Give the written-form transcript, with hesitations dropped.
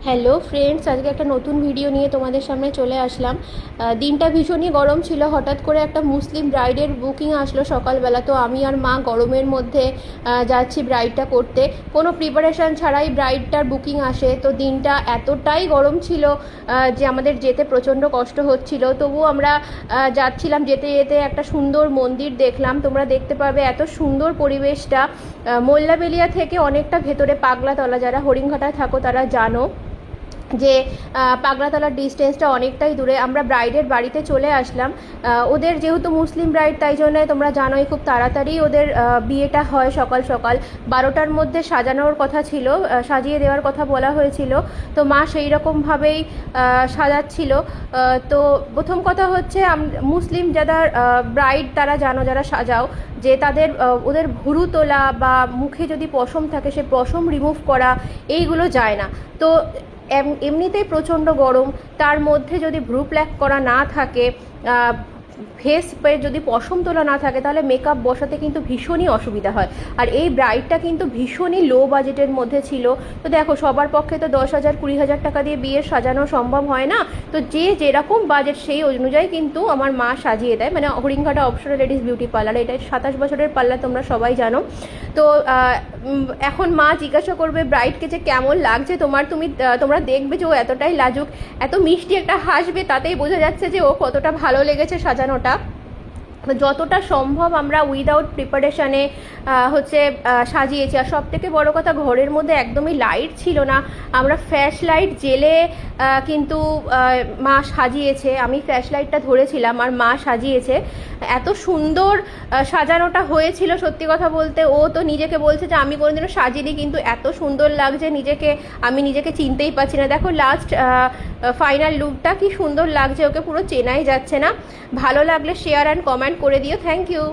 Hello friends, আজকে একটা নতুন ভিডিও নিয়ে তোমাদের সামনে চলে আসলাম। দিনটা ভীষণই গরম ছিল। হঠাৎ করে একটা মুসলিম ব্রাইডের বুকিং আসলো সকালবেলা। তো আমি আর মা গরমের মধ্যে যাচ্ছি ব্রাইডটা করতে। কোনো প্রিপারেশান ছাড়াই ব্রাইডটার বুকিং আসে। তো দিনটা এতটাই গরম ছিল যে আমাদের যেতে প্রচণ্ড কষ্ট হচ্ছিল। তবুও আমরা যাচ্ছিলাম। যেতে যেতে একটা সুন্দর মন্দির দেখলাম। তোমরা দেখতে পাবে এত সুন্দর পরিবেশটা। মোল্লাবেলিয়া থেকে অনেকটা ভেতরে পাগলাতলা, যারা হরিণঘাটায় থাকো তারা জানো যে পাগলাতলার ডিস্টেন্সটা অনেকটাই দূরে। আমরা ব্রাইডের বাড়িতে চলে আসলাম। ওদের যেহেতু মুসলিম ব্রাইড, তাই জন্য তোমরা জানোই খুব তাড়াতাড়ি ওদের বিয়েটা হয়। সকাল সকাল 12টার মধ্যে সাজানোর কথা ছিল, সাজিয়ে দেওয়ার কথা বলা হয়েছিল। তো মা সেই রকমভাবেই সাজাচ্ছিল। তো প্রথম কথা হচ্ছে, মুসলিম যারা ব্রাইড তারা জানো, যারা সাজাও, যে তাদের ওদের ভুরু তোলা বা মুখে যদি পশম থাকে সে পশম রিমুভ করা এইগুলো যায় না। তো এমনিতেই প্রচণ্ড গরম, তার মধ্যে যদি ভ্রু প্ল্যাক করা না থাকে, ফেস পে যদি পশম তোলা না থাকে, তাহলে মেকআপ বসাতে কিন্তু ভীষণই অসুবিধা হয়। আর এই ব্রাইডটা কিন্তু ভীষণই লো বাজেটের মধ্যে ছিল। তো দেখো, সবার পক্ষে তো 10,000 20,000 টাকা দিয়ে বিয়ে সাজানো সম্ভব হয় না। তো যে যেরকম বাজেট সেই অনুযায়ী কিন্তু আমার মা সাজিয়ে দেয়। মানে Haringhata Apsara ladies beauty parlour, এটা 27 বছরের পার্লার, তোমরা সবাই জানো। তো এখন মা জিজ্ঞাসা করবে ব্রাইডকে যে কেমন লাগছে তোমরা দেখবে যে ও এতটাই লাজুক, এত মিষ্টি একটা হাসবে, তাতেই বোঝা যাচ্ছে যে ও কতটা ভালো লেগেছে সাজানোটা। যতটা সম্ভব আমরা উইদাউট প্রিপারেশানে সাজিয়েছি। আর সব থেকে বড়ো কথা, ঘরের মধ্যে একদমই লাইট ছিল না। আমরা ফ্ল্যাশ লাইট জেলে কিন্তু মা সাজিয়েছে। আমি ফ্ল্যাশ লাইটটা ধরেছিলাম আর মা সাজিয়েছে। এত সুন্দর সাজানোটা হয়েছিল। সত্যি কথা বলতে, ও তো নিজেকে বলছে যে আমি কোনোদিনও সাজিনি, কিন্তু এত সুন্দর লাগছে আমি নিজেকে চিনতেই পারছি না। দেখো লাস্ট ফাইনাল লুকটা কি সুন্দর লাগছে, ওকে পুরো চেনাই যাচ্ছে না। ভালো লাগলে শেয়ার অ্যান্ড কমেন্ট করে দিও। Thank you.